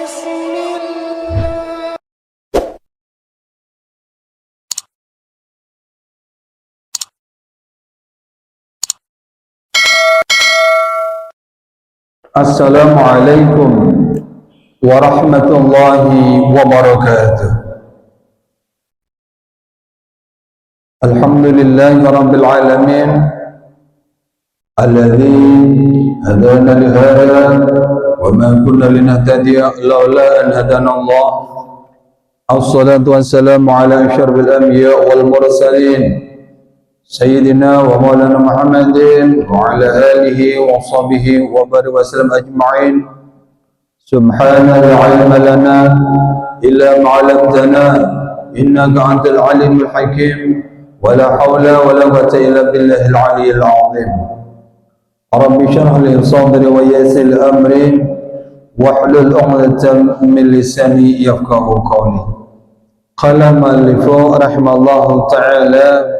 Assalamualaikum warahmatullahi wabarakatuh. Alhamdulillahi rabbil alamin alladzi hadana li hadha wa ma kunna linahtadiya laula an hadana Allah. Assalatu wassalamu ala asyrafil anbiya wal mursalin Sayyidina wa maulana Muhammadin wa ala alihi wa sahbihi wa barik wa sallam ajma'in. Subhana la ilma lana illa ma 'allamtana innaka antal alimul hakim wa la hawla wa la quwwata illa billahil aliyyil 'azim. Rabbi shrah li sadri wa yassir li amri wahlul 'uqdatam min lisani yafqahu qawli. Qala mu'allifu rahimallahu ta'ala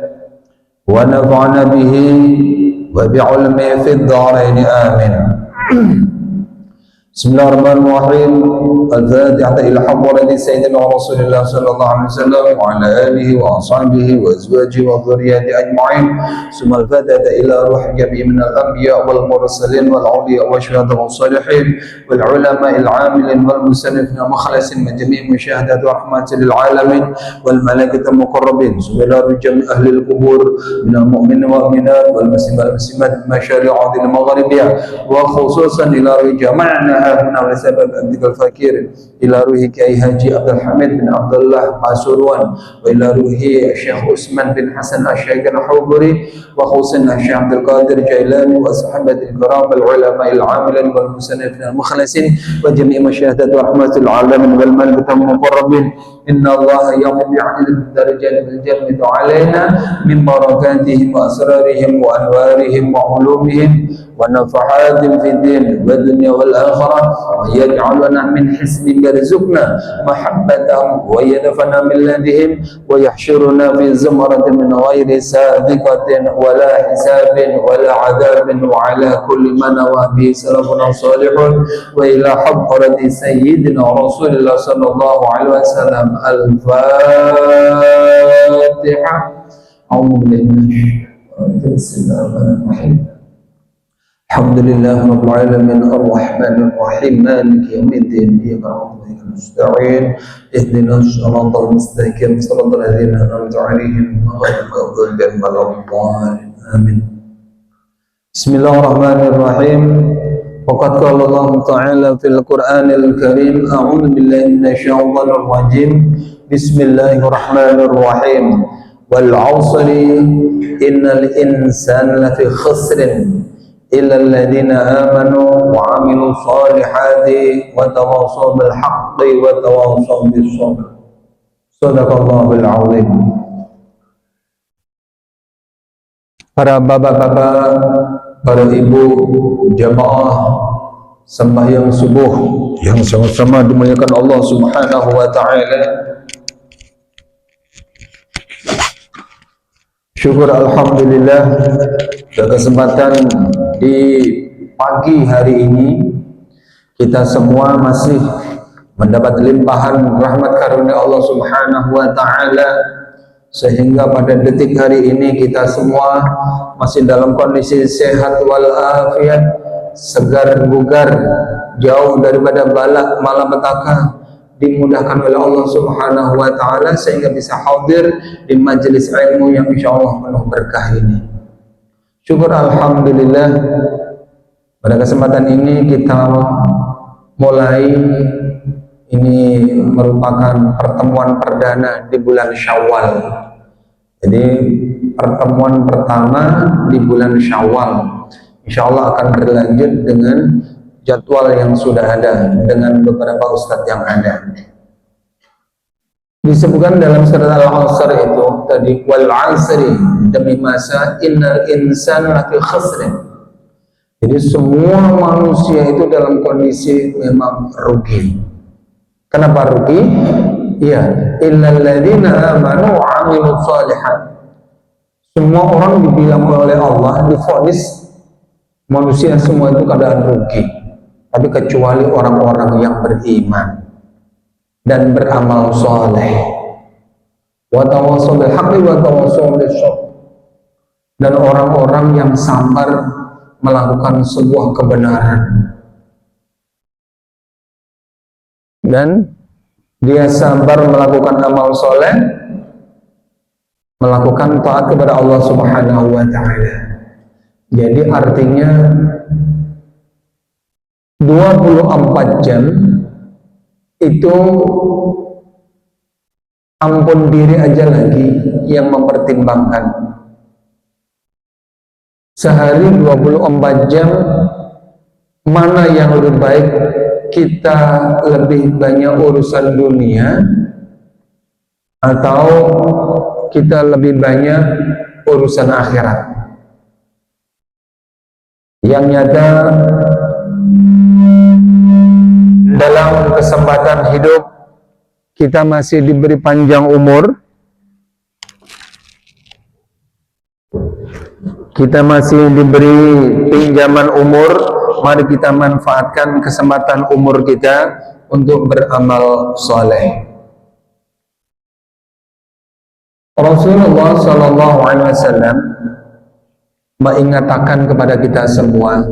wa nafa'na bihi wa bi'ilmihi fid dharain amin. Bismillahirrahmanirrahim. Al-Fatihah ila hadrati sayyidina Rasulillah sallallahu alaihi wasallam wa ala alihi wa ashabihi wa azwajihi wa dhurriyyati ajma'in. Summa al-Fatihah ila ruh jami'i min al-anbiya wal mursalin wal awliya wa syuhada wal salihin wal ulama al-amilin wal musannifin wal mukhlasin min jami'i musyahadat wa rahmatil lil alamin wal malaikati muqarrabin. Subhana jami' ahli al-qubur min al-mu'minin wal mu'minat wal muslimin wal muslimat masyari'ati al-maghribiyah wa khususan ila jama'na هنا لسبب عبدك الفقير إلى روحي كأي حاجي عبد الحميد بن عبد الله عاشوروان وإلى روحي الشيخ عثمان بن حسن الشيخ الحوبري وخصوصا الشيخ عبد القادر جيلاني وصحبة الكرام العلماء العاملين والمصنفين المخلصين وجميع مشاهدة رحمة العالمين والملائكة المقربين. إن الله يوم بعدد الدرجات بالجنة علينا من بركاتهم وأسرارهم وأنوارهم وعلومهم ونفحات في الدين والدنيا والآخرة ويجعلنا من حسنك يرزقنا محبتهم ويدفنا من لدهم ويحشرنا في زمرة من غير سابقة ولا حساب ولا عذاب وعلى كل من نوى به سلفنا صالح وإلى حضرة سيدنا رسول الله صلى الله عليه وسلم. الفاتحة. أعوذ بالله من الشيطان الرجيم. Alhamdulillah rabbil alamin arrahmanir rahim maliki yaumiddin iyyaka na'budu wa iyyaka nasta'in ihdinas siratal mustaqim siratal ladzina an'amta 'alaihim ghairil maghdubi 'alaihim waladdallin amin. Bismillahirrahmanirrahim. Waqad qala Allah ta'ala fil Qur'anil Karim a'udzu billahi minasyaitonir rajim. Bismillahirrahmanirrahim. Wal 'asri innal insana lafi khusrin إلا الذين آمنوا وعملوا الصالحات وتواصوا بالحق وتواصوا بالصبر. صدق الله العظيم. Para bapak-bapak, para ibu, jamaah sembahyang subuh yang sama-sama dimuliakan Allah Subhanahu wa taala. Syukur alhamdulillah pada kesempatan di pagi hari ini kita semua masih mendapat limpahan rahmat karunia Allah Subhanahu wa taala sehingga pada detik hari ini kita semua masih dalam kondisi sehat walafiat, segar bugar, jauh daripada balak malapetaka, dimudahkan oleh Allah Subhanahu wa taala sehingga bisa hadir di majelis ilmu yang insyaallah penuh berkah ini. Syukur alhamdulillah pada kesempatan ini kita mulai, ini merupakan pertemuan perdana di bulan Syawal. Jadi pertemuan pertama di bulan Syawal insyaallah akan berlanjut dengan jadwal yang sudah ada dengan beberapa ustadz yang ada. Disebutkan dalam surat Al-Asr itu tadi, wal 'asri, demi masa, innal insana lafi khusrin. Jadi semua manusia itu dalam kondisi memang rugi. Kenapa rugi? Iya, illal ladzina amanu wa 'amilus shalihat. Semua orang dibilang oleh Allah, divonis manusia semua itu keadaan rugi. tapi kecuali orang-orang yang beriman dan beramal soleh. Wa tawassaw bil haqqi wa tawassaw bis sabr. Dan orang-orang yang sabar melakukan sebuah kebenaran. Dan dia sabar melakukan amal soleh, melakukan taat kepada Allah Subhanahu wa ta'ala. Jadi artinya 24 jam itu ampun diri aja lagi yang mempertimbangkan. Sehari 24 jam, mana yang lebih baik? Kita lebih banyak urusan dunia atau kita lebih banyak urusan akhirat? Yang nyata dalam kesempatan hidup kita masih diberi panjang umur, kita masih diberi pinjaman umur. Mari kita manfaatkan kesempatan umur kita untuk beramal soleh. Rasulullah Sallallahu Alaihi Wasallam mengingatkan kepada kita semua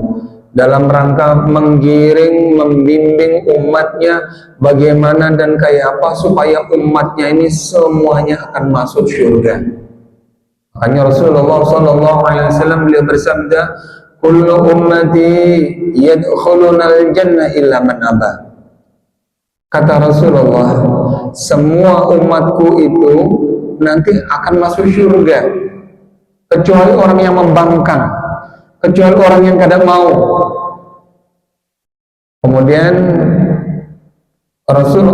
dalam rangka menggiring, membimbing umatnya bagaimana dan kayak apa supaya umatnya ini semuanya akan masuk surga. Makanya Rasulullah Sallallahu Alaihi Wasallam beliau bersabda, kullu ummati yadkhulunal jannah illa man aba. Kata Rasulullah, semua umatku itu nanti akan masuk surga kecuali orang yang membangkang, kecuali orang yang kada mau. Kemudian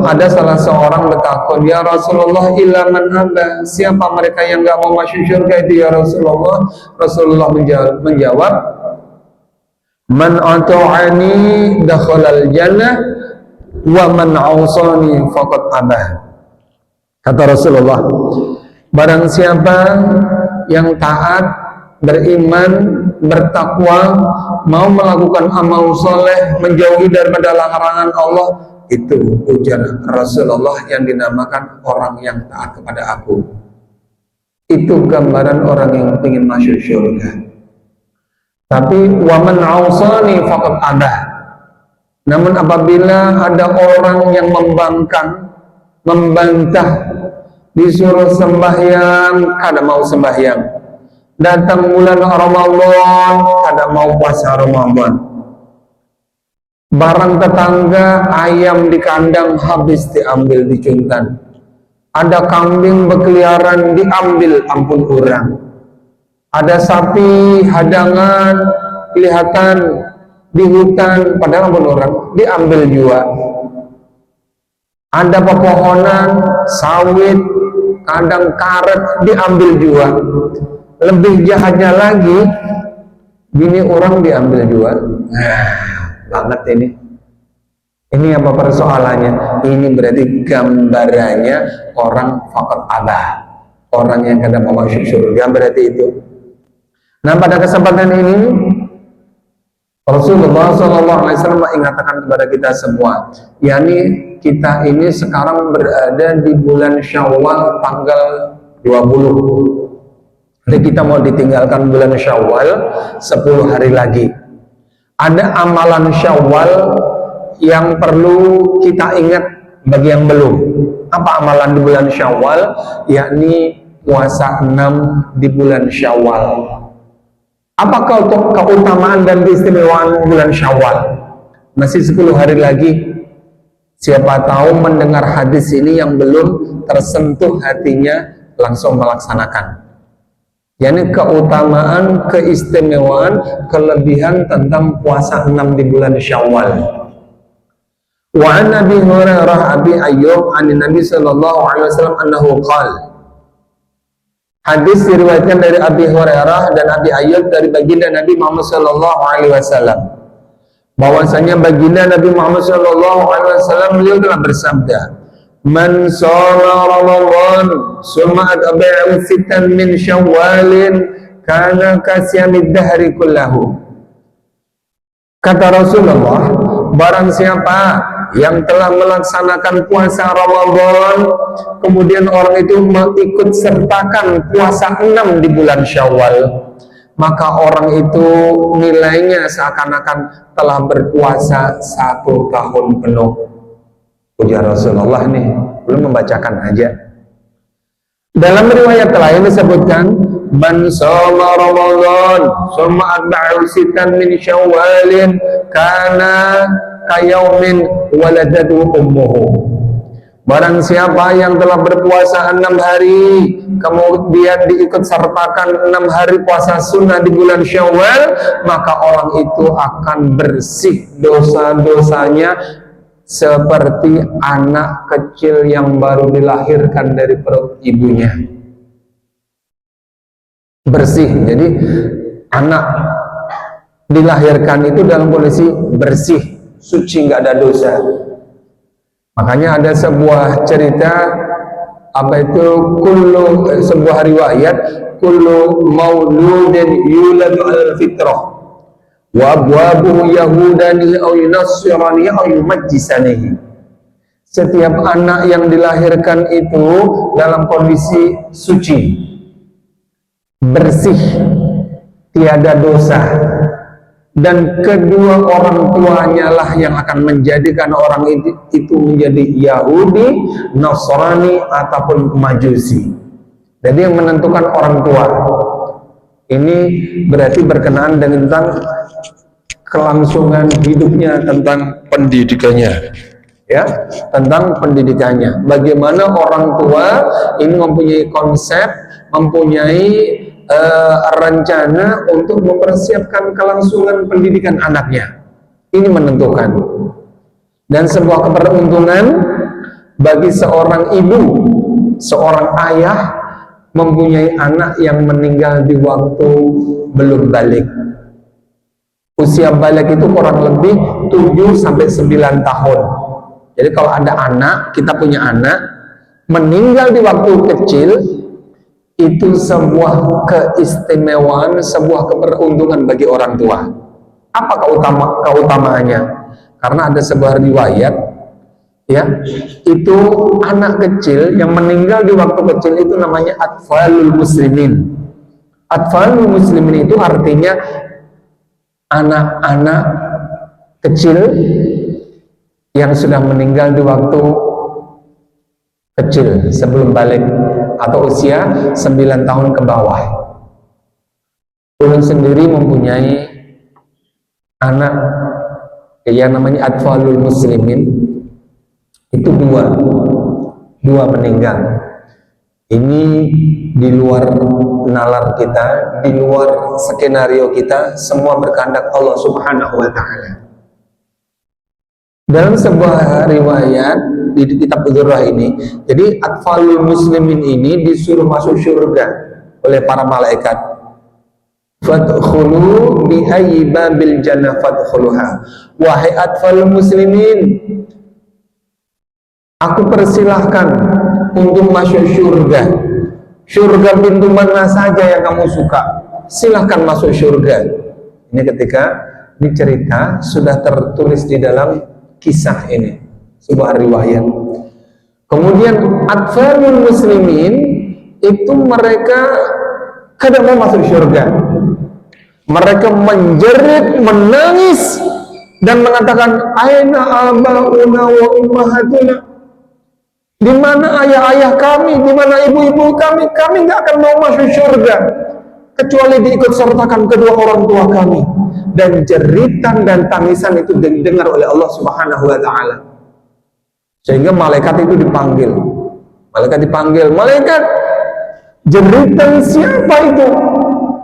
ada salah seorang bertakun, ya Rasulullah, illa man aba, siapa mereka yang enggak mau masuk surga itu ya Rasulullah? Rasulullah menjawab, man ata'ani dakhalal jannah wa man 'asani faqad abah. Kata Rasulullah, barang siapa yang taat, beriman, bertakwa, mau melakukan amal soleh, menjauhi daripada larangan Allah, itu ujar Rasulullah yang dinamakan orang yang taat kepada aku. Itu gambaran orang yang ingin masuk surga. Tapi waman ausani faqad abah. Namun apabila ada orang yang membangkang, membantah, disuruh sembahyang, kada mau sembahyang. Datang bulan Ramadan, kada mau puasa Ramadan. Barang tetangga, ayam di kandang habis diambil, dicuntan. Ada kambing berkeliaran, diambil, ampun urang. Ada sapi hadangan kelihatan di hutan, padahal ampun orang, diambil juga. Ada pepohonan sawit, kadang karet, diambil juga. Lebih jahatnya lagi, bini orang diambil juga. Nah, banget ini. Ini apa persoalannya? Ini berarti gambarannya orang faqad abah, orang yang kada mau masuk surga, berarti itu. Nah, pada kesempatan ini Rasulullah SAW mengingatkan kepada kita semua, yakni kita ini sekarang berada di bulan Syawal tanggal 20. Jadi kita mau ditinggalkan bulan Syawal 10 hari lagi. Ada amalan Syawal yang perlu kita ingat bagi yang belum. Apa amalan di bulan Syawal? Yakni puasa 6 di bulan Syawal. Apakah keutamaan dan keistimewaan bulan Syawal? Masih 10 hari lagi. Siapa tahu mendengar hadis ini yang belum tersentuh hatinya langsung melaksanakan. Yani keutamaan, keistimewaan, kelebihan tentang puasa 6 di bulan Syawal. Wa an Abi Hurairah Abi Ayyub an Nabi sallallahu alaihi wasallam annahu qala. Hadis diriwayatkan dari Abi Hurairah dan Abi Ayyub dari baginda Nabi Muhammad sallallahu alaihi wasallam. Bahwasanya baginda Nabi Muhammad sallallahu alaihi wasallam beliau telah bersabda, "Man shalla Ramadan summa atba'ahu sittan min Syawalin kana kasyamid dahri kullahu." Kata Rasulullah, barang siapa yang telah melaksanakan puasa Ramadan, kemudian orang itu mengikut sertakan puasa 6 di bulan Syawal, maka orang itu nilainya seakan-akan telah berpuasa 1 tahun penuh. Ujar Rasulullah nih, belum membacakan aja. Dalam riwayat lain disebutkan, man shoma Ramadan summa atba'ahu sittan min Syawalin kana kayaumin waladatu ummuhu. Barang siapa yang telah berpuasa 6 hari kemudian diikut sertakan 6 hari puasa sunnah di bulan Syawal, maka orang itu akan bersih dosa-dosanya seperti anak kecil yang baru dilahirkan dari perut ibunya. Bersih, jadi anak dilahirkan itu dalam kondisi bersih, suci, nggak ada dosa. Makanya ada sebuah cerita, apa itu, sebuah riwayat, kullu mauludin yuladu al fitrah wa abwabuhu yahudani aw yunassirani aw yumajjisanihi. Setiap anak yang dilahirkan itu dalam kondisi suci, bersih, tiada dosa, dan kedua orang tuanya lah yang akan menjadikan orang itu menjadi Yahudi, Nasrani ataupun Majusi. Jadi yang menentukan orang tua. Ini berarti berkenaan tentang kelangsungan hidupnya, tentang pendidikannya, ya, tentang pendidikannya. Bagaimana orang tua ini mempunyai konsep, mempunyai rencana untuk mempersiapkan kelangsungan pendidikan anaknya. Ini menentukan. Dan sebuah keberuntungan bagi seorang ibu, seorang ayah mempunyai anak yang meninggal di waktu belum balik. Usia balik itu kurang lebih 7-9 tahun. Jadi kalau ada anak, kita punya anak meninggal di waktu kecil, itu sebuah keistimewaan, sebuah keberuntungan bagi orang tua. Apa keutamaannya? Karena ada sebuah riwayat, ya, itu anak kecil yang meninggal di waktu kecil itu namanya atfalul muslimin. Atfalul muslimin itu artinya anak-anak kecil yang sudah meninggal di waktu kecil sebelum balik atau usia 9 tahun ke bawah. Ulun sendiri mempunyai anak yang namanya atfalul muslimin, itu dua meninggal. Ini di luar nalar kita, di luar skenario kita, semua berkehendak Allah Subhanahu wa Ta'ala. Dalam sebuah riwayat di kitab Dzurrah ini, jadi atfalul muslimin ini disuruh masuk surga oleh para malaikat. Fadkhulu bi ayyi babil jannah fadkhuluha. Wahai atfalul muslimin, aku persilahkan untuk masuk surga. Surga pintu mana saja yang kamu suka, silahkan masuk surga. Ini ketika dicerita sudah tertulis di dalam kisah ini, sebuah riwayat. Kemudian atfalul muslimin itu mereka kadang mau masuk surga. Mereka menjerit, menangis dan mengatakan, aina abauna wa ummahatuna. Di mana ayah-ayah kami, di mana ibu-ibu kami nggak akan mau masuk surga kecuali diikut sertakan kedua orang tua kami. Dan jeritan dan tangisan itu didengar oleh Allah Subhanahu wa Ta'ala. Sehingga malaikat itu dipanggil. Malaikat, jeritan siapa itu?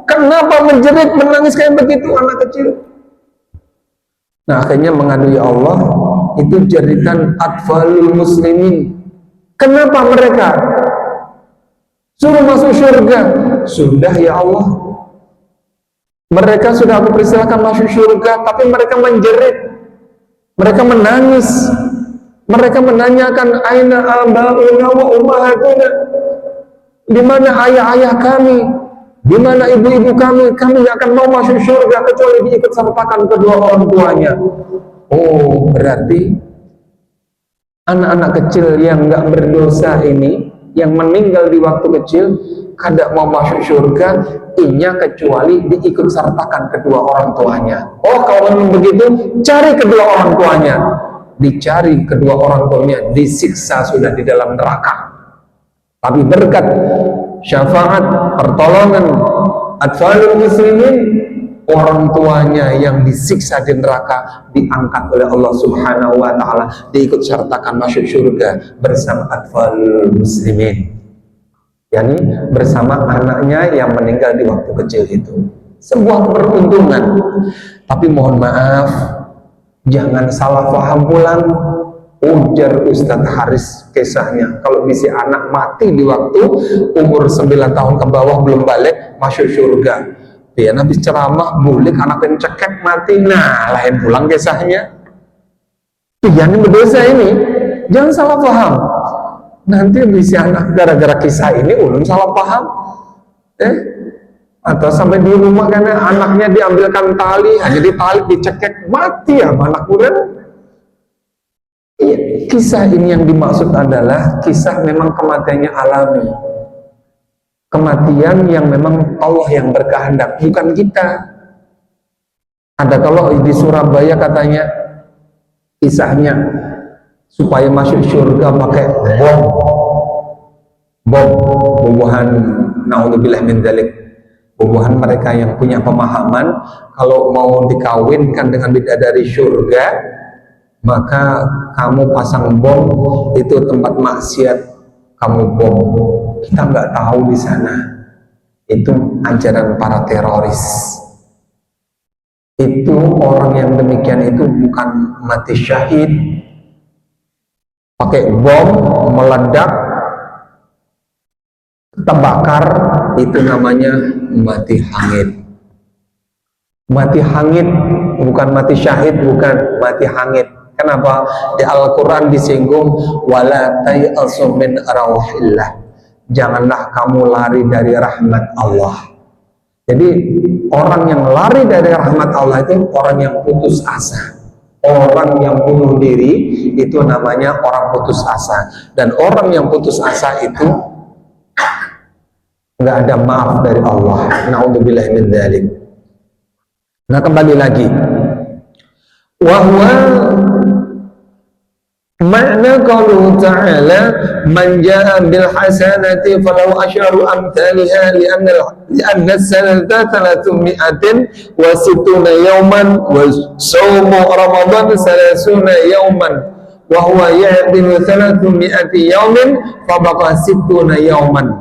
Kenapa menjerit, menangis kayak begitu anak kecil? Nah, akhirnya mengadu, ya Allah, itu jeritan atfalul muslimin. Kenapa mereka suruh masuk surga? Sudah ya Allah, mereka sudah aku persilahkan masuk surga, tapi mereka menjerit, mereka menangis, mereka menanyakan, aina abauna wa ummahatuna, di mana ayah-ayah kami, di mana ibu-ibu kami nggak akan mau masuk surga kecuali diikut sertakan kedua orang tuanya. Oh, berarti anak-anak kecil yang nggak berdosa ini, yang meninggal di waktu kecil, kada mau masuk surga, inya kecuali diikut sertakan kedua orang tuanya. Oh, kalau memang begitu, cari kedua orang tuanya. Dicari kedua orang tuanya, disiksa sudah di dalam neraka. Tapi berkat syafaat, pertolongan atfalul muslimin, orang tuanya yang disiksa di neraka diangkat oleh Allah Subhanahu wa taala, diikut sertakan masuk surga bersama atfalul muslimin. Yani bersama anaknya yang meninggal di waktu kecil itu. Sebuah keberuntungan. Tapi mohon maaf, jangan salah paham pulang. Ujar Ustadz Haris kisahnya, kalau bisa anak mati di waktu umur 9 tahun ke bawah belum balik masuk surga. Dia habis ceramah bulik anak pencekek mati, nah lain pulang kisahnya. Yang berdosa ini jangan salah paham. Nanti bisa anak gara-gara kisah ini ulun salah paham, atau sampai di rumah karena anaknya diambilkan tali, hanya ditali dicekek mati ya anak kurang. Iya, kisah ini yang dimaksud adalah kisah memang kematiannya alami, kematian yang memang Allah yang berkehendak, bukan kita. Ada kalau di Surabaya katanya kisahnya supaya masuk surga pakai bom bubuhan, naudzubillah min dzalik, bubuhan mereka yang punya pemahaman kalau mau dikawinkan dengan bidadari surga maka kamu pasang bom, itu tempat maksiat kamu bom. Kita nggak tahu di sana itu ajaran para teroris. Itu orang yang demikian itu bukan mati syahid, pakai bom meledak terbakar, itu namanya mati hangit. Mati hangit bukan mati syahid, bukan mati hangit. Kenapa? Di Al-Quran disinggung wala tay'asu min rawahillah, janganlah kamu lari dari rahmat Allah. Jadi orang yang lari dari rahmat Allah itu orang yang putus asa. Orang yang bunuh diri itu namanya orang putus asa. Dan orang yang putus asa itu nggak ada maaf dari Allah. Na'udzubillah min dzalik. Nah, kembali lagi, wahwa makna qauluhu ta'ala man jaa bil hasanati falahu asyru amthaliha li'anna as-sanata 360 wa 60 yawman wa shaumu ramadan 30 yawman wa huwa ya'dilu 300 yawmin fa baqa 60 yawman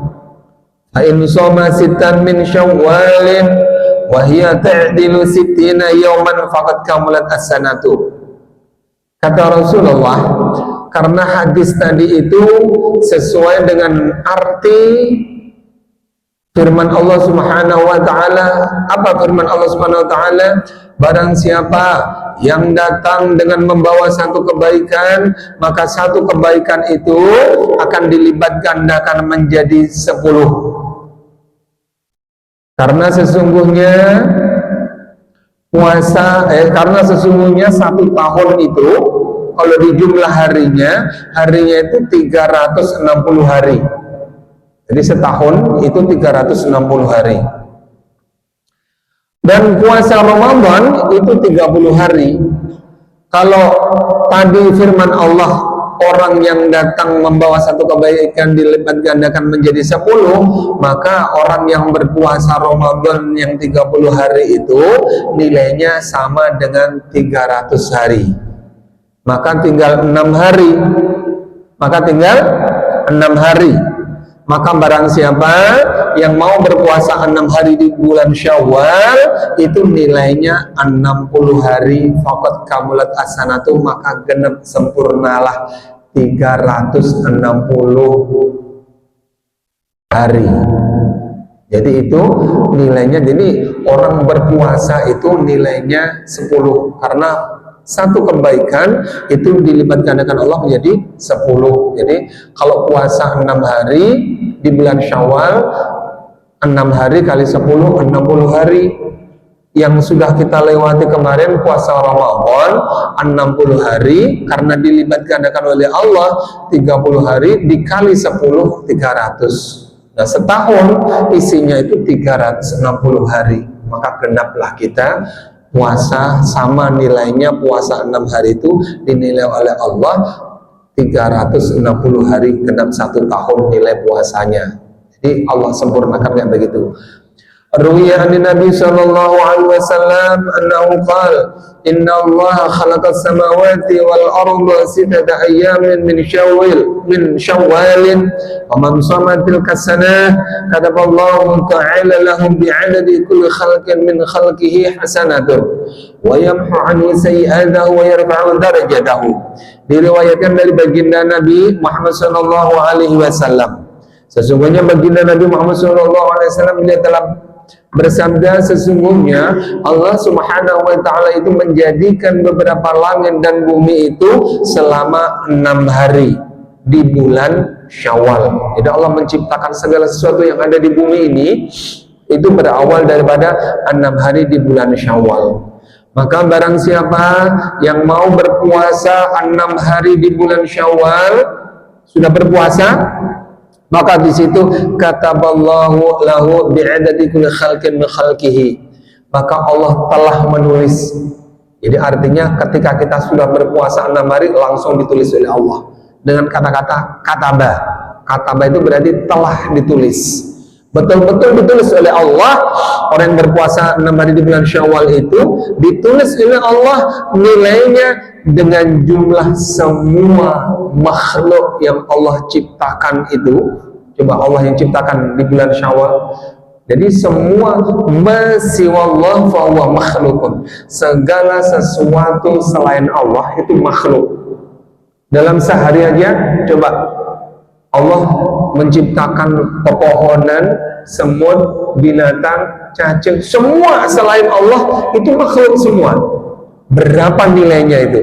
fa in shoma sittan min syawalin wa hiya ta'dilu 60 yawman faqad kamulat as-sanatu. Kata Rasulullah, karena hadis tadi itu sesuai dengan arti firman Allah Subhanahu wa taala. Apa firman Allah Subhanahu wa taala? Barang siapa yang datang dengan membawa satu kebaikan, maka satu kebaikan itu akan dilipat gandakan menjadi 10. Karena sesungguhnya karena sesungguhnya 1 tahun itu kalau di jumlah harinya itu 360 hari. Jadi setahun itu 360 hari. Dan puasa Ramadan itu 30 hari. Kalau tadi firman Allah, orang yang datang membawa satu kebaikan dilipat gandakan menjadi 10, maka orang yang berpuasa Ramadan yang 30 hari itu nilainya sama dengan 300 hari. Maka tinggal 6 hari. Maka barang siapa yang mau berpuasa 6 hari di bulan Syawal, itu nilainya 60 hari, faqad kamulat as-sanatu, maka genep sempurnalah 360 hari. Jadi itu nilainya. Jadi orang berpuasa itu nilainya 10, karena satu kebaikan itu dilipat gandakan Allah menjadi 10. Jadi kalau puasa 6 hari di bulan Syawal, 6 hari kali 10, 60 hari. yang sudah kita lewati kemarin, puasa Ramadan 60 hari, karena dilipat gandakan oleh Allah 30 hari dikali 10 300. Nah, setahun isinya itu 360 hari. Maka genaplah kita puasa, sama nilainya puasa 6 hari itu dinilai oleh Allah 360 hari, genap 1 tahun nilai puasanya. Jadi Allah sempurnakan kayak begitu. Ruwiya an Nabi sallallahu alaihi wasallam annahu qala inna Allah khalaqa as-samawati wal arda sittata ayyamin min syawwalin wa man sama tilka sanah kataballahu ta'ala lahum bi'adadi kulli khalqin min khalqihi hasanatun wa yamhu anhu sayyi'atahu wa yarfa'u darajatahu. Diriwayatkan dari baginda Nabi Muhammad sallallahu alaihi wasallam, sesungguhnya baginda Nabi Muhammad sallallahu alaihi wasallam dia telah bersabda, sesungguhnya Allah subhanahu wa ta'ala itu menjadikan beberapa langit dan bumi itu selama 6 hari di bulan Syawal. Jadi Allah menciptakan segala sesuatu yang ada di bumi ini itu berawal daripada 6 hari di bulan Syawal. Maka barang siapa yang mau berpuasa 6 hari di bulan Syawal, sudah berpuasa, maka di situ kataballahu lahu bi'adadi kulli khalqin min khalqihi, maka Allah telah menulis. Jadi artinya ketika kita sudah berpuasa 6 hari langsung ditulis oleh Allah dengan kata-kata kataba. Kataba itu berarti telah ditulis, betul-betul ditulis oleh Allah. Orang yang berpuasa 6 hari di bulan Syawal itu ditulis oleh Allah nilainya dengan jumlah semua makhluk yang Allah ciptakan itu. Coba Allah yang ciptakan di bulan Syawal. Jadi semua masiwallah fa huwa makhlukun, segala sesuatu selain Allah itu makhluk. Dalam sehari aja coba Allah menciptakan pepohonan, semut, binatang, cacing, semua selain Allah itu makhluk semua. Berapa nilainya itu?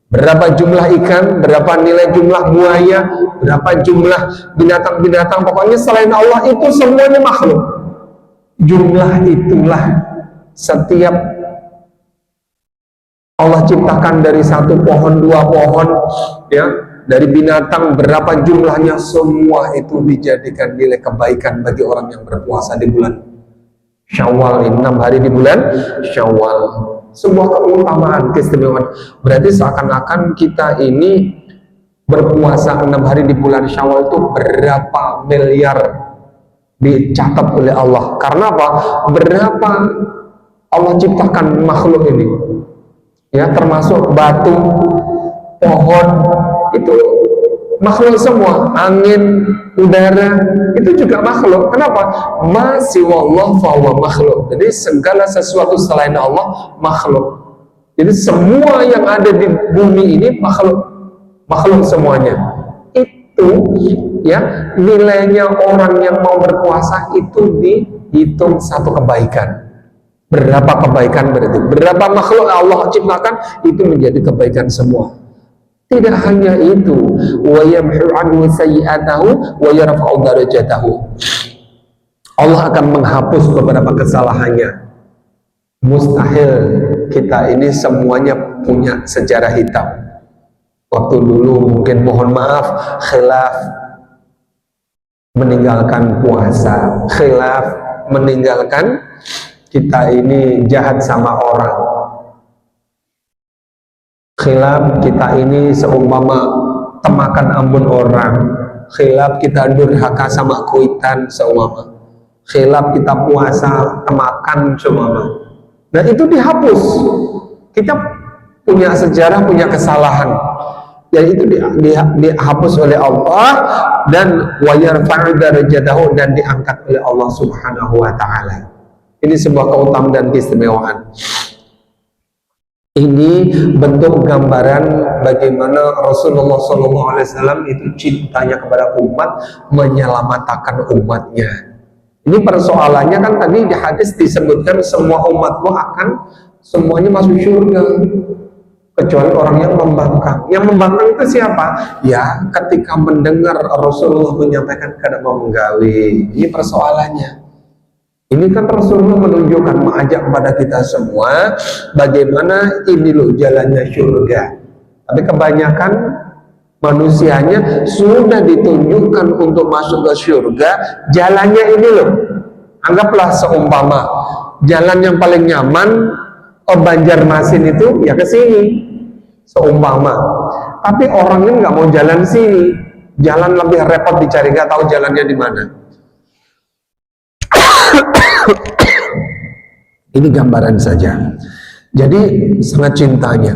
Berapa jumlah ikan, berapa nilai jumlah buaya, berapa jumlah binatang-binatang, pokoknya selain Allah itu semuanya makhluk. Jumlah itulah setiap Allah ciptakan dari 1 pohon, 2 pohon, ya, dari binatang berapa jumlahnya, semua itu dijadikan nilai kebaikan bagi orang yang berpuasa di bulan Syawal, 6 hari di bulan Syawal. Sebuah keutamaan, keistimewaan. Berarti seakan-akan kita ini berpuasa 6 hari di bulan Syawal itu berapa miliar dicatat oleh Allah. Karena apa? Berapa Allah ciptakan makhluk ini, ya, termasuk batu, pohon, itu makhluk semua. Angin, udara, itu juga makhluk. Kenapa? Masiwallah fahuwa makhluk. Jadi segala sesuatu selain Allah makhluk. Jadi semua yang ada di bumi ini makhluk, makhluk semuanya. Itu ya nilainya orang yang mau berpuasa itu dihitung 1 kebaikan. Berapa kebaikan berarti? Berapa makhluk Allah ciptakan itu menjadi kebaikan semua. Tidak hanya itu, wa yamhu anhu sayyi'atahu wa yarfa'u darajatahu. Allah akan menghapus beberapa kesalahannya. Mustahil kita ini semuanya punya sejarah hitam. Waktu dulu mungkin, mohon maaf, khilaf meninggalkan puasa, khilaf meninggalkan kita ini jahat sama orang, khilaf kita ini seumpama temakan ambun orang, khilaf kita durhaka sama kuitan seumpama, khilaf kita puasa temakan seumpama. Nah itu dihapus. Kita punya sejarah, punya kesalahan, dan itu dihapus oleh Allah, dan wa yarfa'u darajatahu, dan diangkat oleh Allah Subhanahu wa taala. Ini sebuah keutamaan dan keistimewaan. Ini bentuk gambaran bagaimana Rasulullah SAW itu cintanya kepada umat, menyelamatkan umatnya. Ini persoalannya kan tadi di hadis disebutkan semua umatku akan semuanya masuk surga kecuali orang yang membangkang. Yang membangkang itu siapa? Ya, ketika mendengar Rasulullah menyampaikan kada mau menggawe. Ini persoalannya. Ini kan Rasulullah menunjukkan, mengajak kepada kita semua bagaimana ini loh jalannya surga. Tapi kebanyakan manusianya sudah ditunjukkan untuk masuk ke surga, jalannya ini loh. Anggaplah seumpama jalan yang paling nyaman Banjarmasin itu ya ke sini, seumpama. Tapi orang ini nggak mau jalan sini, jalan lebih repot dicari, nggak tahu jalannya di mana. Ini gambaran saja. Jadi sangat cintanya.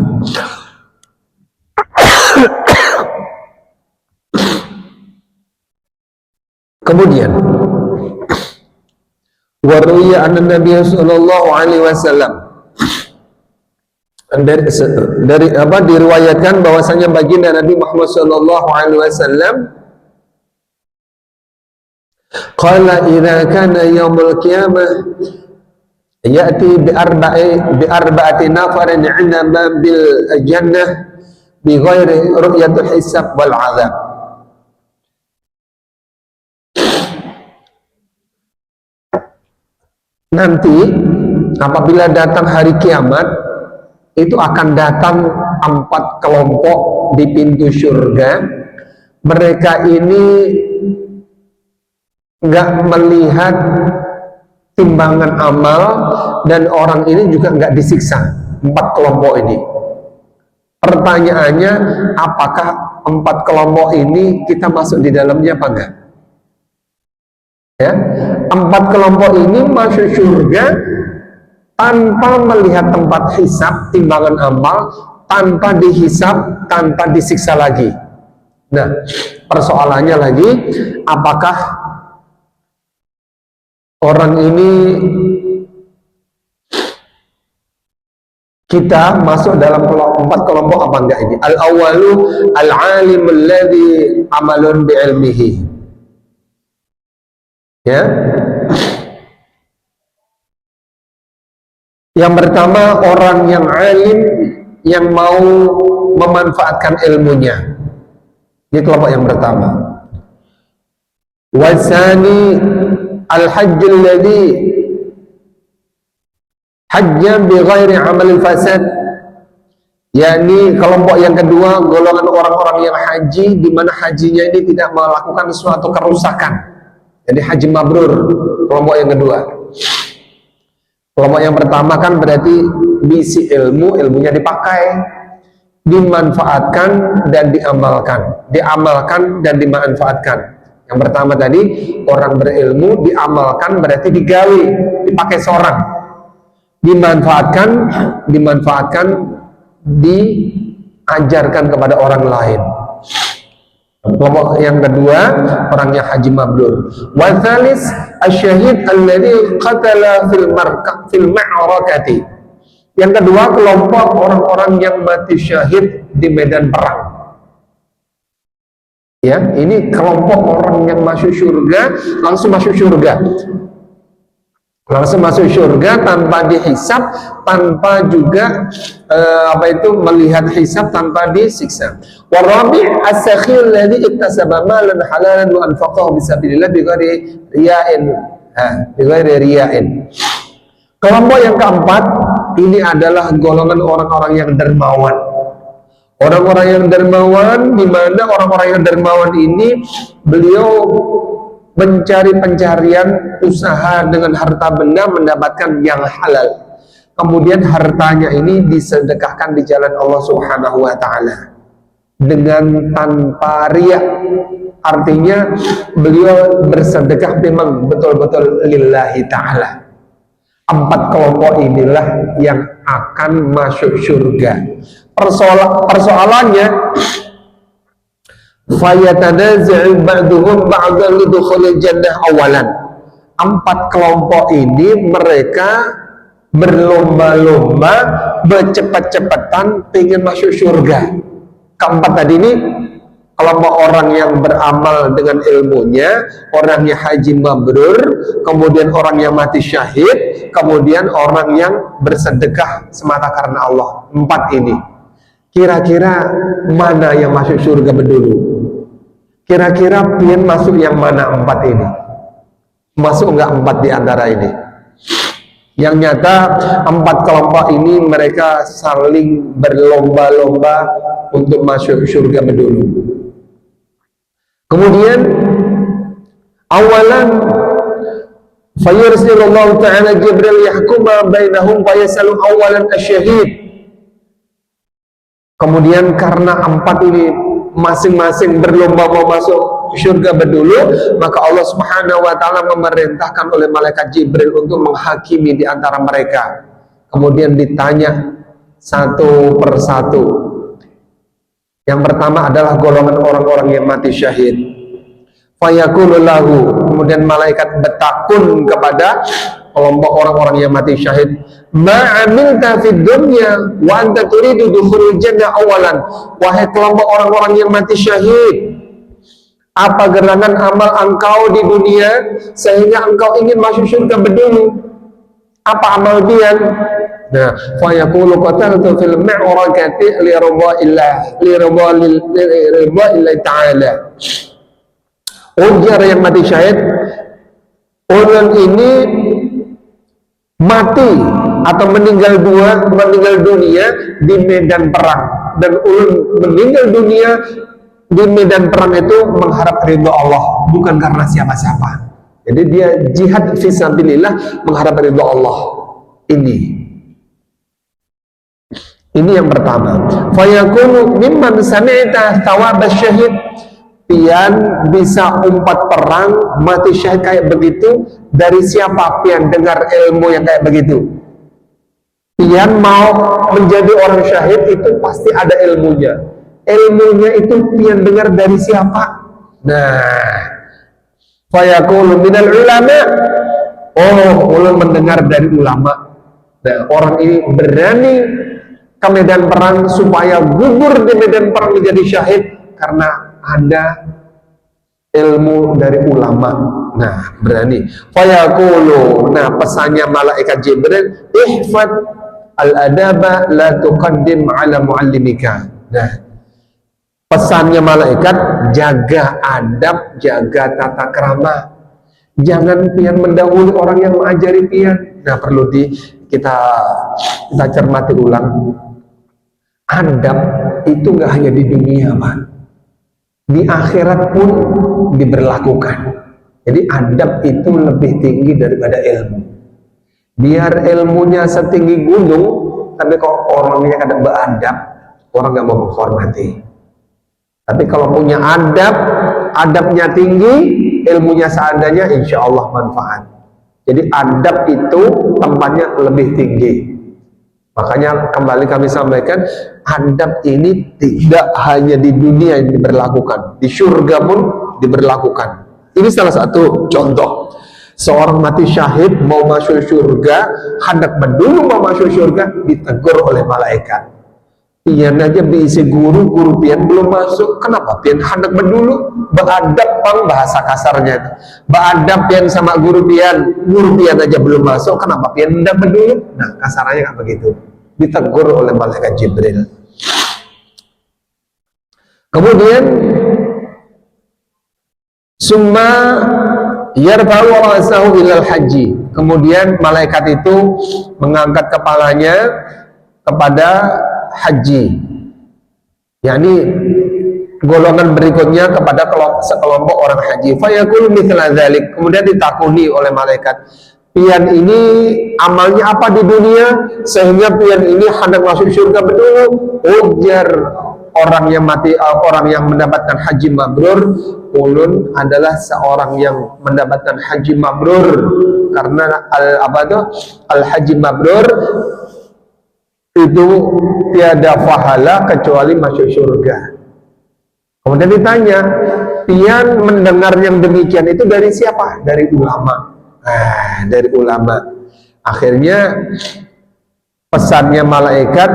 Kemudian waruya anna Nabi sallallahu alaihi wasallam, dari apa, diriwayatkan bahwasanya baginda Nabi Muhammad sallallahu alaihi wasallam qala idza kana yaumul qiyamah ya'ti bi arba'ati nafarin 'inda babil jannah bi ghairi ru'yatul hisab wal 'adzab. Nanti apabila datang hari kiamat, itu akan datang 4 kelompok di pintu surga. Mereka ini nggak melihat timbangan amal, dan orang ini juga nggak disiksa. 4 kelompok ini. Pertanyaannya, apakah 4 kelompok ini kita masuk di dalamnya apa enggak? Ya, 4 kelompok ini masuk surga tanpa melihat tempat hisab, timbangan amal, tanpa dihisab, tanpa disiksa lagi. Nah, persoalannya lagi, apakah orang ini kita masuk dalam 4 kelompok apa enggak ini? Al-awwalu al-alimul ladzi amalun bi ilmihi. Ya. Yang pertama, orang yang alim yang mau memanfaatkan ilmunya. Ini kelompok yang pertama. Wasani al-hajjul ladzi hajja bi ghairi amalil fasad. yakni kelompok yang kedua, golongan orang-orang yang haji di mana hajinya ini tidak melakukan suatu kerusakan. Jadi haji mabrur, kelompok yang kedua. Kelompok yang pertama kan berarti misi ilmu, ilmunya dipakai, dimanfaatkan dan diamalkan, diamalkan dan dimanfaatkan. Yang pertama tadi, orang berilmu diamalkan berarti digawe, dipakai seorang, dimanfaatkan, diajarkan kepada orang lain. Kelompok yang kedua, orangnya haji mabrur. Wa tsalis asy-syahid alladzi qatala fil ma'rakati. Yang kedua, kelompok orang-orang yang mati syahid di medan perang. Ya, ini kelompok orang yang masuk surga, langsung masuk surga. Langsung masuk surga tanpa dihisab, tanpa juga melihat hisab, tanpa disiksa. Warabi' as-sakhir alladhi iktasaba malan halalan wa anfaqahu bisabilillah bighairi riya'in. Kelompok yang keempat, ini adalah golongan orang-orang yang dermawan. Orang-orang yang dermawan, di mana orang-orang yang dermawan ini beliau mencari pencarian usaha dengan harta benda, mendapatkan yang halal. Kemudian hartanya ini disedekahkan di jalan Allah Subhanahu wa taala dengan tanpa riya. Artinya beliau bersedekah memang betul-betul lillahi taala. 4 kelompok inilah yang akan masuk surga. Persoalannya, fayatanazi'u ba'duhum ba'dan lidukhulil jannah awalan. 4 kelompok ini mereka berlomba-lomba, bercepat-cepatan pengen masuk surga. Keempat tadi ini kelompok orang yang beramal dengan ilmunya, orangnya haji mabrur, kemudian orang yang mati syahid, kemudian orang yang bersedekah semata karena Allah. 4 ini. Kira-kira mana yang masuk surga dulu? Kira-kira pengen masuk yang mana 4 ini? Masuk enggak 4 di antara ini? Yang nyata 4 kelompok ini mereka saling berlomba-lomba untuk masuk surga berdulu. Kemudian awalan fayursilullahu ta'ala Jibril yahkuma bainahum fayasalu awalan asyahid. Kemudian karena 4 ini masing-masing berlomba mau masuk surga berdulu, maka Allah Subhanahu wa taala memerintahkan oleh malaikat Jibril untuk menghakimi di antara mereka. Kemudian ditanya satu persatu. Yang pertama adalah golongan orang-orang yang mati syahid. Fayaqulu lahu, kemudian malaikat bertakun kepada kelompok orang-orang yang mati syahid, ma amilta fid dunya wa anta turidu dukhulul jannah awalan. Wahai kelompok orang-orang yang mati syahid, apa gerangan amal engkau di dunia sehingga engkau ingin masuk surga berdulu? Apa amal dia? Nah, fa yaqulu qataltu fil mi'rakati li ridha ta'ala. Ujar yang mati syahid, orang ini mati atau meninggal dunia di medan perang, dan ulun meninggal dunia di medan perang itu mengharap ridho Allah, bukan karena siapa-siapa. Jadi dia jihad fisabilillah mengharap ridho Allah. Ini yang pertama. Fayakunu mimman sami'ta thawab syahid. Pian bisa umpat perang mati syahid kayak begitu dari siapa? Pian dengar ilmu yang kayak begitu. Pian mau menjadi orang syahid itu pasti ada ilmunya. Ilmunya itu pian dengar dari siapa? Nah, fayaqulu minal ulama. Oh, ulun mendengar dari ulama. Nah, orang ini berani ke medan perang supaya gugur di medan perang menjadi syahid karena ada ilmu dari ulama. Nah, berani. Fayaqulu. Nah, pesannya malaikat Jibril, ihfad al-adaba la tuqaddim ala muallimika. Nah, pesannya malaikat, jaga adab, jaga tata krama. Jangan pian mendahului orang yang mengajari pian. Nah, perlu kita cermati ulang. Adab itu nggak hanya di dunia, Pak. Di akhirat pun diberlakukan. Jadi adab itu lebih tinggi daripada ilmu. Biar ilmunya setinggi gunung, tapi kalau orangnya kadang beradab, orang nggak mau menghormati. Tapi kalau punya adab, adabnya tinggi, ilmunya seadanya, insya Allah manfaat. Jadi adab itu tempatnya lebih tinggi. Makanya kembali kami sampaikan, adab ini tidak hanya di dunia yang diberlakukan, di surga pun diberlakukan. Ini salah satu contoh. Seorang mati syahid mau masuk surga, hendak dulu mau masuk surga, ditegur oleh malaikat. Pian aja diisi guru pian belum masuk, kenapa pian hendak dulu? Beradab bang, bahasa kasarnya itu. Beradab pian sama guru pian aja belum masuk, kenapa pian hendak dulu? Nah, kasarnya kan begitu. Ditegur oleh malaikat Jibril. Kemudian summa yarfa'u ra'sahu ilal haji. Kemudian malaikat itu mengangkat kepalanya kepada haji. yakni golongan berikutnya kepada sekelompok orang haji. Fayaqulu mithla dzalik. Kemudian ditakuni oleh malaikat, pian ini amalnya apa di dunia sehingga pian ini hendak masuk surga berdulu? Ujar orang yang mati, orang yang mendapatkan haji mabrur, ulun adalah seorang yang mendapatkan haji mabrur, karena al haji mabrur itu tiada pahala kecuali masuk surga. Kemudian ditanya, pian mendengar yang demikian itu dari siapa? Dari ulama. Dari ulama. Akhirnya pesannya malaikat,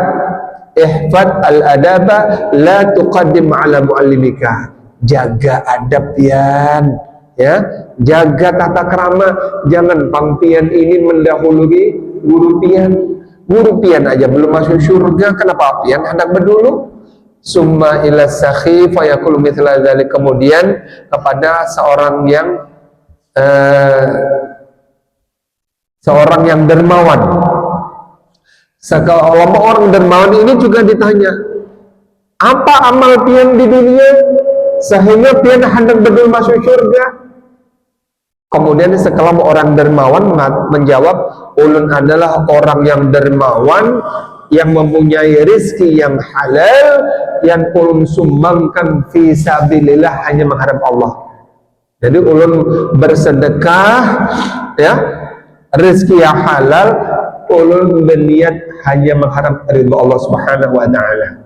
ihfad al-adaba la tuqaddim ala muallimika. Jaga adab pian, ya, jaga tata krama, jangan pang pian ini mendahului guru pian. Guru pian aja belum masuk surga, kenapa pian hendak berdulu? Summa ila sakhi fayaqulu mithla dzalik. Kemudian kepada seorang yang seorang yang dermawan. Sekelompok orang dermawan ini juga ditanya, apa amal pian di dunia sehingga pian hendak berdua masuk surga? Kemudian sekelompok orang dermawan menjawab, ulun adalah orang yang dermawan yang mempunyai rezeki yang halal yang ulun sumbangkan fi sabilillah hanya menghadap Allah. Jadi ulun bersedekah ya, rezeki yang halal, ulun berniat hanya mengharap ridha Allah Subhanahu wa taala.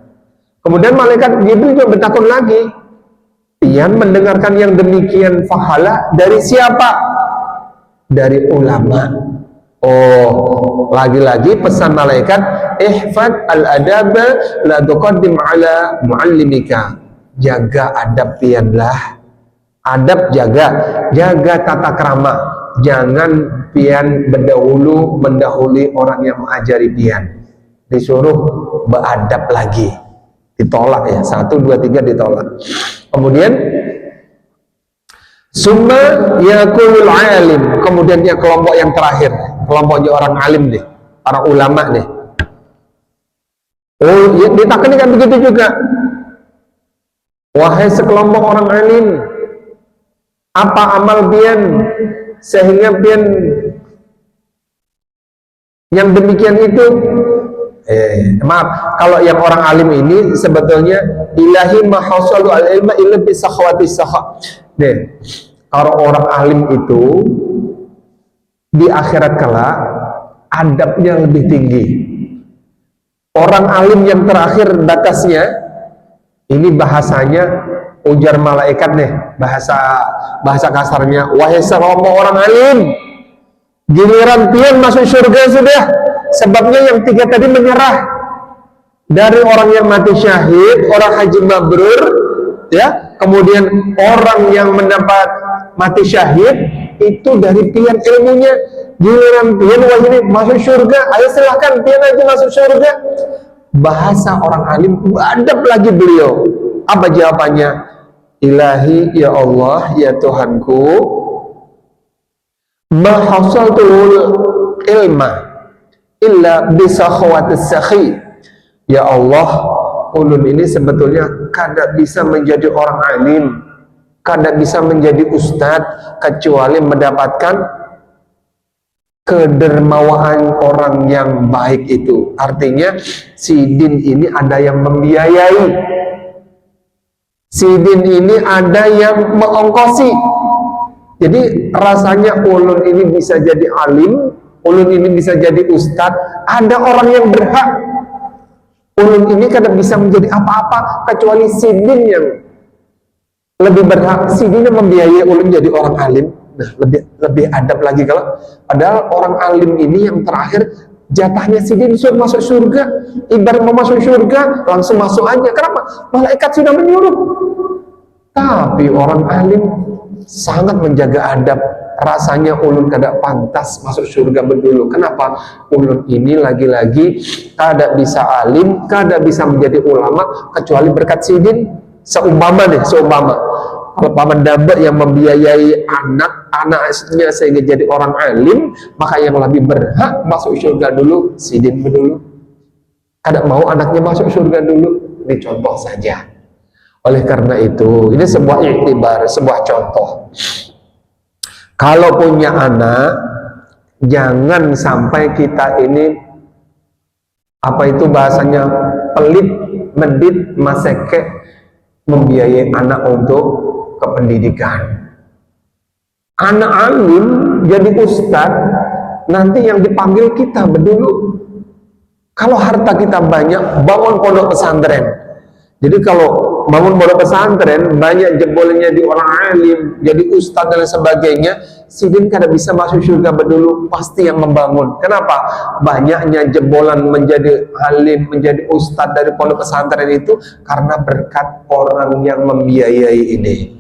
Kemudian malaikat Jibril juga bertakun lagi, pian mendengarkan yang demikian pahala dari siapa? Dari ulama. Oh, lagi-lagi pesan malaikat, ihfad al-adaba la tuqaddim ala muallimika. Jaga adab pianlah. Adab jaga tata krama. Jangan pian mendahului orang yang mengajari pian. Disuruh beradab lagi. Ditolak ya, 1, 2, 3 ditolak. Kemudian summa yaqulul alim, kemudian dia kelompok yang terakhir, kelompoknya orang alim nih, para ulama nih. Oh, ya, ditakani kan begitu juga. Wahai sekelompok orang alim, apa amal pian sehingga pian yang demikian itu? Maaf, kalau yang orang alim ini sebetulnya ilahi mahasalu al-ilma illa bi sakhawati sakha. Nih, kalau orang alim itu di akhirat kala adabnya lebih tinggi. Orang alim yang terakhir batasnya, ini bahasanya ujar malaikat nih, bahasa kasarnya, wahai sekelompok orang alim, giliran pian masuk surga sudah. Sebabnya yang 3 tadi menyerah. Dari orang yang mati syahid, orang haji mabrur, ya, kemudian orang yang mendapat mati syahid itu dari pian ilmunya. Giliran pian wah ini masuk surga, ayo silahkan pian aja masuk surga. Bahasa orang alim, adab lagi beliau. Apa jawabannya? Ilahi ya Allah ya Tuhanku, ma hasaltul ilma illa bisakhawatis sakhi. Ya Allah, ulun ini sebetulnya kada bisa menjadi orang alim, kada bisa menjadi ustadz kecuali mendapatkan kedermawaan orang yang baik itu. Artinya si din ini ada yang membiayai, si din ini ada yang mengongkosi. Jadi rasanya ulun ini bisa jadi alim, ulun ini bisa jadi ustadz, ada orang yang berhak. Ulun ini kadang bisa menjadi apa-apa kecuali sidin yang lebih berhak. Sidin yang membiayai ulun jadi orang alim. Nah, lebih adab lagi kalau padahal orang alim ini yang terakhir jatahnya sidin suruh masuk surga. Ibarat mau masuk surga langsung masuk aja. Kenapa? Malaikat sudah menyuruh. Tapi orang alim sangat menjaga adab. Rasanya ulun kada pantas masuk surga berdulu. Kenapa? Ulun ini lagi-lagi kada bisa alim, kada bisa menjadi ulama kecuali berkat sidin. Seumpama kalau paman dapat yang membiayai anak-anaknya sehingga jadi orang alim, maka yang lebih berhak masuk surga dulu sidin dulu. Kada mau anaknya masuk surga dulu. Ini contoh saja. Oleh karena itu, ini sebuah iktibar, sebuah contoh. Kalau punya anak, jangan sampai kita ini, apa itu bahasanya, pelit, medit, maseke, membiayai anak untuk kependidikan. Anak alim jadi ustadz, nanti yang dipanggil kita berdulu. Kalau harta kita banyak, bangun pondok pesantren. Jadi kalau bangun pondok pesantren, banyak jebolnya di orang alim, jadi ustadz dan sebagainya, sidin kada bisa masuk surga berdulu, pasti yang membangun. Kenapa? Banyaknya jebolan menjadi alim, menjadi ustadz dari pondok pesantren itu karena berkat orang yang membiayai ini.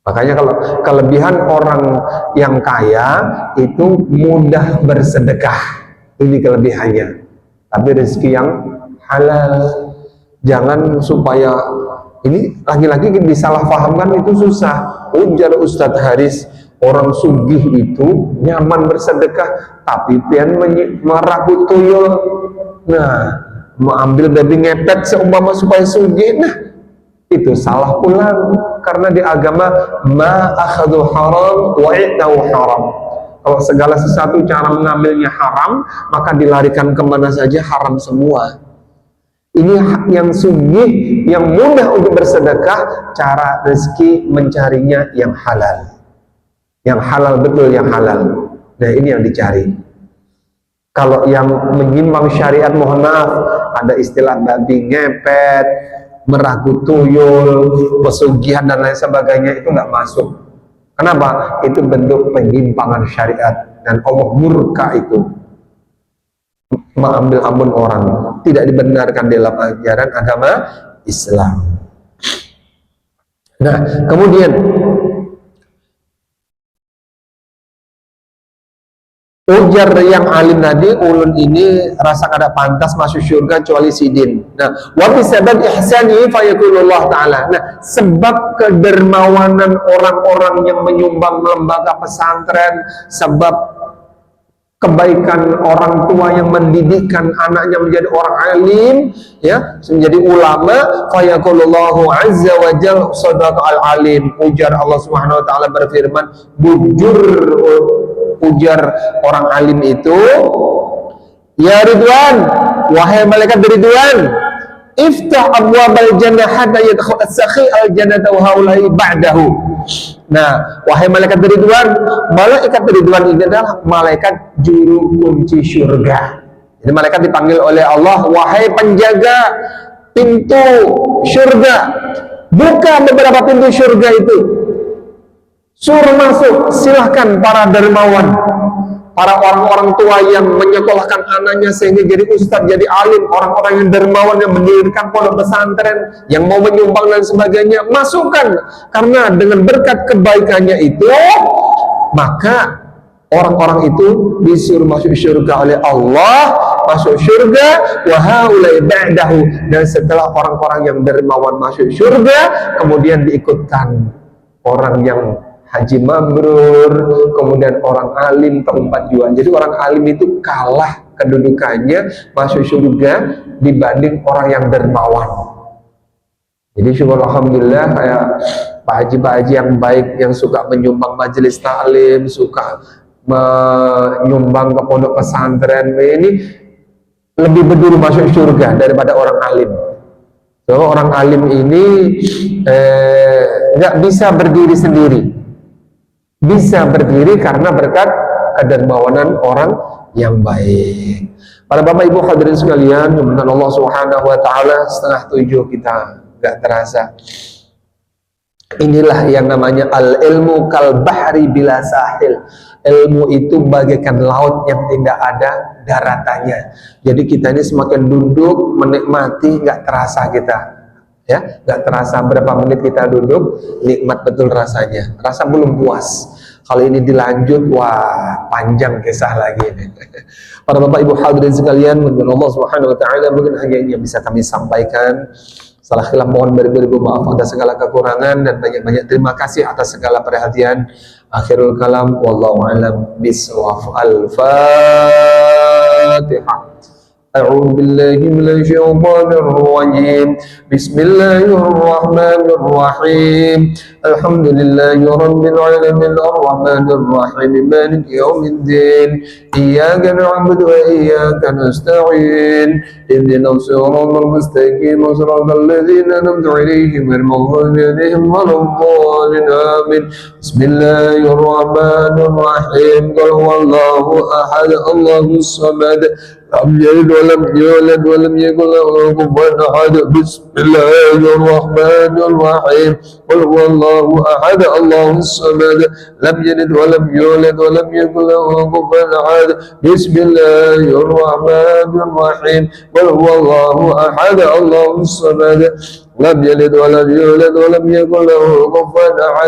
Makanya kalau kelebihan orang yang kaya itu mudah bersedekah, ini kelebihannya. Tapi rezeki yang halal. Jangan supaya ini lagi-lagi disalahpahamkan itu susah. Ujar Ustadz Haris, orang sugih itu nyaman bersedekah, tapi pian meragu tuyul. Nah, mau ambil babi ngepet seumpama supaya sugih, nah itu salah pulang. Karena di agama ma akhadhu haram wa i'tahu haram. Kalau segala sesuatu cara mengambilnya haram, maka dilarikan kemana saja haram semua. Ini yang sugih, yang mudah untuk bersedekah, cara rezeki mencarinya yang halal. Yang halal, betul yang halal. Nah ini yang dicari. Kalau yang menyimpang syariat, mohon maaf, ada istilah babi ngepet, meragu tuyul, pesugihan dan lain sebagainya, itu nggak masuk. Kenapa? Itu bentuk penyimpangan syariat dan Allah murka itu. Mengambil ampun orang tidak dibenarkan dalam ajaran agama Islam. Nah, kemudian ujar yang alim tadi, ulun ini rasa kada pantas masuk surga kecuali sidin. Nah, wa bi sabab ihsani fa yakulullah taala. Nah, sebab kedermawanan orang-orang yang menyumbang lembaga pesantren, sebab kebaikan orang tua yang mendidikkan anaknya menjadi orang alim, ya, menjadi ulama, fa yakulullahu azza wa jalla sadaqal alim. Ujar Allah Subhanahu wa taala berfirman, bujur ujar orang alim itu, ya Ridwan, wahai malaikat Ridwan, iftah abwabal jannah hatta yadkhul as-sakhi al-jannata wa haula'i ba'dahu. Nah, wahai malaikat Ridwan, malaikat Ridwan ini adalah malaikat juru kunci surga. Jadi malaikat dipanggil oleh Allah, wahai penjaga pintu surga, buka beberapa pintu surga itu, suruh masuk, silahkan para dermawan, para orang-orang tua yang menyekolahkan anaknya sehingga jadi ustadz, jadi alim, orang-orang yang dermawan yang mendirikan pondok pesantren, yang mau menyumbang dan sebagainya, masukkan. Karena dengan berkat kebaikannya itu, maka orang-orang itu disuruh masuk surga oleh Allah, masuk surga, wa haulai ba'dahu. Dan setelah orang-orang yang dermawan masuk surga, kemudian diikutkan orang yang haji mabrur, kemudian orang alim keempat juga. Jadi orang alim itu kalah kedudukannya masuk surga dibanding orang yang dermawan. Jadi syukur alhamdulillah kayak Pak Haji yang baik, yang suka menyumbang majelis taklim, suka menyumbang ke pondok pesantren, ini lebih berdulu masuk surga daripada orang alim. So, orang alim ini nggak bisa berdiri sendiri. Bisa berdiri karena berkat kedermawanan orang yang baik. Para bapak ibu hadirin sekalian, mudah-mudahan Allah Subhanahu wa taala, 6:30 kita nggak terasa. Inilah yang namanya al-ilmu kal bahri bila sahil. Ilmu itu bagaikan laut yang tidak ada daratannya. Jadi kita ini semakin duduk menikmati, nggak terasa kita, ya, nggak terasa berapa menit kita duduk, nikmat betul rasanya, rasa belum puas. Kalau ini dilanjut, wah panjang kisah lagi ini. Para bapak ibu hadirin sekalian, mudah-mudahan Allah Subhanahu wa taala, mungkin hanya ini yang bisa kami sampaikan. Salah khilaf mohon beribu-ribu maaf atas segala kekurangan, dan banyak-banyak terima kasih atas segala perhatian. Akhirul kalam, wallahu a'lam bishawab. Al-Fatihah. أعوذ بالله من الشيطان الرجيم بسم الله الرحمن الرحيم الحمد لله رب العالمين الرحمن الرحيم مالك يوم الدين إياك نعبد وإياك نستعين اهدنا الصراط المستقيم صراط الذين أنعمت عليهم غير المغضوب عليهم ولا الضالين آمين بسم الله الرحمن الرحيم قل هو الله أحد الله الصمد لم يلد ولم يولد ولم يكن له كفوا أحد بسم الله الرحمن الرحيم قل هو الله أحد الله الصمد لم يلد ولم يولد ولم يكن له كفوا أحد بسم الله الرحمن الرحيم قل هو الله أحد الله الصمد لم يلد ولم يولد ولم يكن له كفوا أحد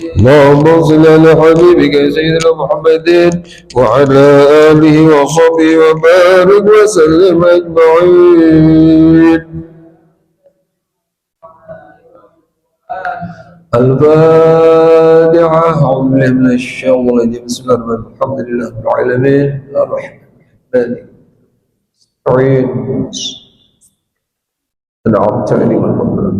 اللهم صل على حبيبك سيدنا محمد وعلى آله وصحبه وبارك وسلم أجمعين. الفاتحة. أعوذ بالله من الشيطان الرجيم. بسم الله الرحمن الرحيم. الحمد لله رب العالمين الرحمن الرحيم أنعمت عليهم والمغفرة.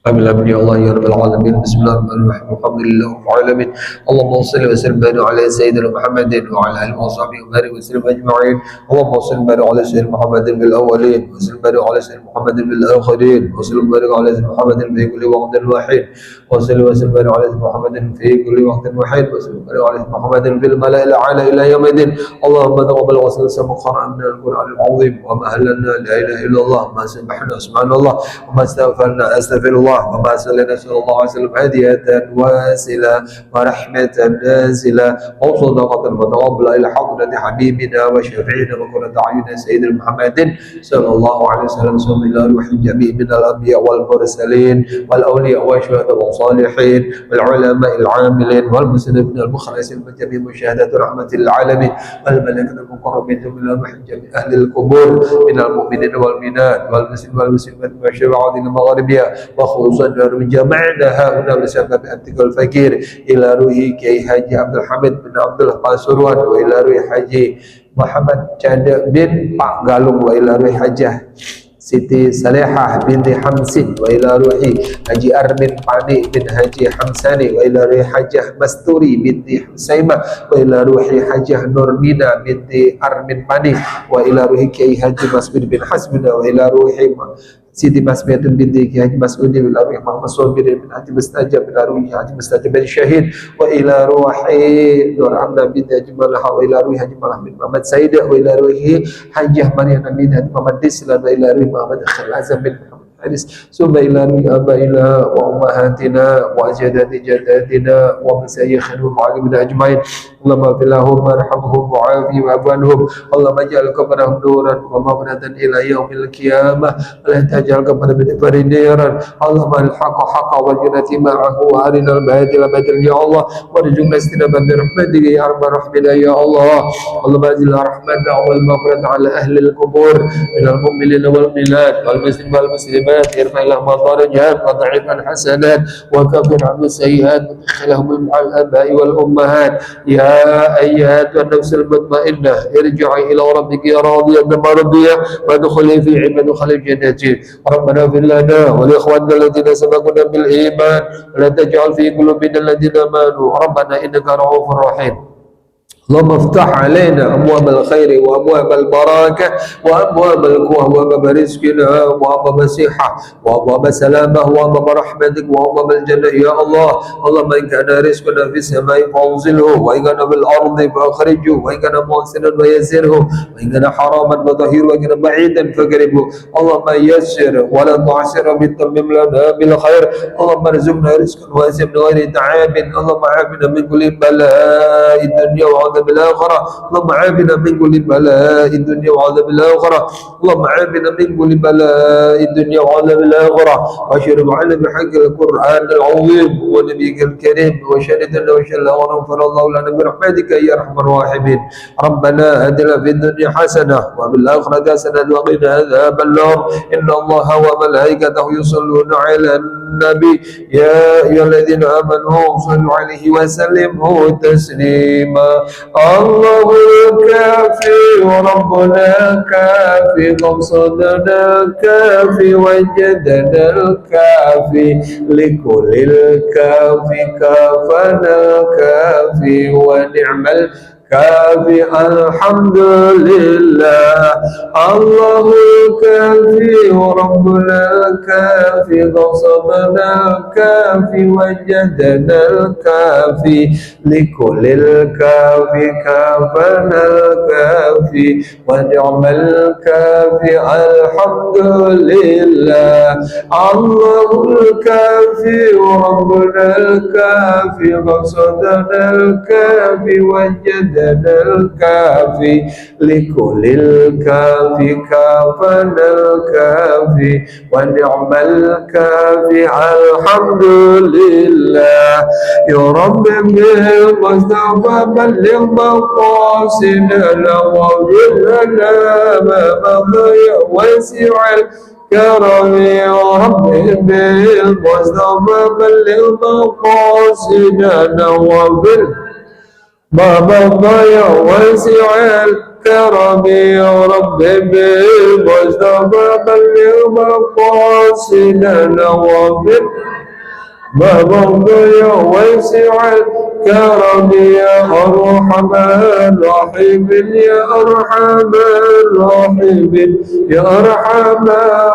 آمين آمين يا الله يا رب العالمين. بسم الله الرحمن الرحيم. الحمد لله رب العالمين. اللهم صل وسلم على سيدنا محمد وعلى آله وصحبه وبارك وسلم أجمعين. اللهم صل على سيدنا محمد في الأولين وسلم على سيدنا محمد في الآخرين وسلم على سيدنا محمد في كل وقت واحد وسلم على سيدنا محمد في كل وقت واحد وسلم على سيدنا محمد في الملأ الأعلى إلى يوم الدين. اللهم تقبل وسلم قرآن من القرآن العظيم وما أهلنا لا إله إلا الله ما سبحنا سبحان الله وما استغفرنا أستغفر الله وما سألنا صلى الله عليه وسلم هدية واسلة ورحمة نازلة وصدقة وتقبل إلى حضرة حبيبنا وشفيعنا وقرة أعين سيدنا محمد صلى الله عليه وسلم. صلى الله عليه وسلم جميع من الأنبياء والمرسلين والأولياء والشهداء والصالحين والعلماء العاملين والمسلمين المخلصين من جميع مشاهدات رحمة العالمين والملائكة المقربين من جميع أهل القبور من المؤمنين والمؤمنات والمسلمين والمسلمات والشباب المغاربية وخصوصا جمعنا هؤلاء بسبب أبتك الفقير إلى روحي كي حاجي عبد الحميد بن عبد الله Pasuruan وإلى روحي حاجي محمد Chandra bin Pak Galung وإلى روحي حاجة Siti Salehah binti Hamsin wa ila ruhi Haji Armin Pani bin Haji Hamsani wa ila ruhi Hajah Masturi binti Husaimah wa ila ruhi Hajah Nurmina binti Armin Pani wa ila ruhi Kiai Haji Masbid bin Hasbina wa ila ruhi Siti Masbiatun binti Kiai Haji Masudi wa ila ruhi Muhammad Sobir bin Haji Mustajab wa ila ruhi Haji Mustajab bin Syahid wa ila ruhi Nur Amna binti Haji Malaha wa ila ruhi Haji Malah bin Muhammad Saidah wa ila ruhi Hajah Mariana binti Haji Muhammad Dislan wa ila ruhi Muhammad Azam bin Muhammad Haris summa ila abaina wa ummahatina wa ajdadi jaddatina wa masayikhina wa muallimina ajmain. Allahumma ighfir lahum warhamhum wa'afi wa'fu anhum. Allahumma ij'al qabrahum nuran wa maghfiratan ila yaumil qiyamah wa la taj'al qabrahum niran. Allahumma al-haqqa haqqan wal jannati ma'ahu wa arinal batila batilan ya Allah warzuqna istinaban bi rahmatika ya arhamar rahimin ya Allah. Allahumma anzil rahmatan wal maghfiratan ala ahli al-qubur minal mu'minina wal mu'minat wal muslimin wal muslimat irfa lahum darajat wa dha'ifan hasanat wa kafir 'anhum sayyi'at wa adkhilhum ma'al aba'i wal ummahat ya أيها النفس المطمئنة ارجعي إلى ربك راضية مرضية وادخلي في عباد خليل جنته. ربنا اغفر لنا ولإخواننا الذين سبقونا بالإيمان ولا تجعل في قلوبنا الذين آمنوا ربنا إنك رؤوف رحيم. اللهم افتح علينا أبواب الخير وأبواب البركة وأبواب القوة وأبواب رزقنا وأبواب الصحة وأبواب السلامة وأبواب رحمتك وأبواب الجنة يا الله. اللهم إن كان رزقنا في السماء فأنزله وإن كان في الأرض فأخرجه وإن كان محسنا فيسره وإن كان حراما فطهره وإن كان بعيدا فقربه. اللهم يسر ولا تعسر وتمم لنا بالخير. اللهم ارزقنا رزقا واسعا من غير تعاب. اللهم عافنا من كل بلاء الدنيا وعذاب الآخرة. اللهم عافنا من كل بلاء الدنيا وعذاب الآخرة. اللهم عافنا من كل بلاء الدنيا وعذاب الآخرة. واشهد على بحق القرآن العظيم ونبيك الكريم وشهدنا وشهد ونغفر الله لنا برحمتك يا أرحم الراحمين. ربنا آتنا في الدنيا حسنة وفي الآخرة حسنة وقنا عذاب النار. إن الله وملائكته يصلون على النبي يا أيها الذين آمنوا صلوا عليه وسلموا تسليما. الله كافي وربنا كافي قصدنا كافي وجدنا الكافي لكل الكافي كافنا الكافي ونعم الكافي الحمد لله. الله الكافي وربنا الكافي قصدنا الكافي وجدنا الكافي لكل الكافي كافنا الكافي ونعم الكافي الحمد لله. الله الكافي وربنا الكافي قصدنا الكافي وجدنا أدنى الكافي لكل الكافي كافنا الكافي ونعم الكافي الحمد لله يا رب بالمصطفى بلغ مقاصدنا واغفر لنا ما مضى واسع الكرم يا رب بالمصطفى بلغ مقاصدنا واغفر ما مضى واسع الكرم يا رب بالمصطفى بلغ مقاصدنا واغفر ما مضى واسع الكرم يا أرحم الراحمين يا أرحم الراحمين يا أرحم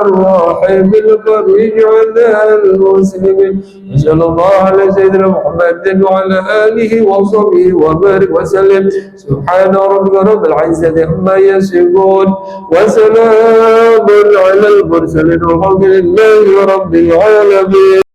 الراحمين فرج على المسلمين صلى الله على سيدنا محمد وعلى آله وصحبه وبارك وسلم سبحان ربك رب العزة عما يصفون وسلام على المرسلين والحمد لله رب العالمين.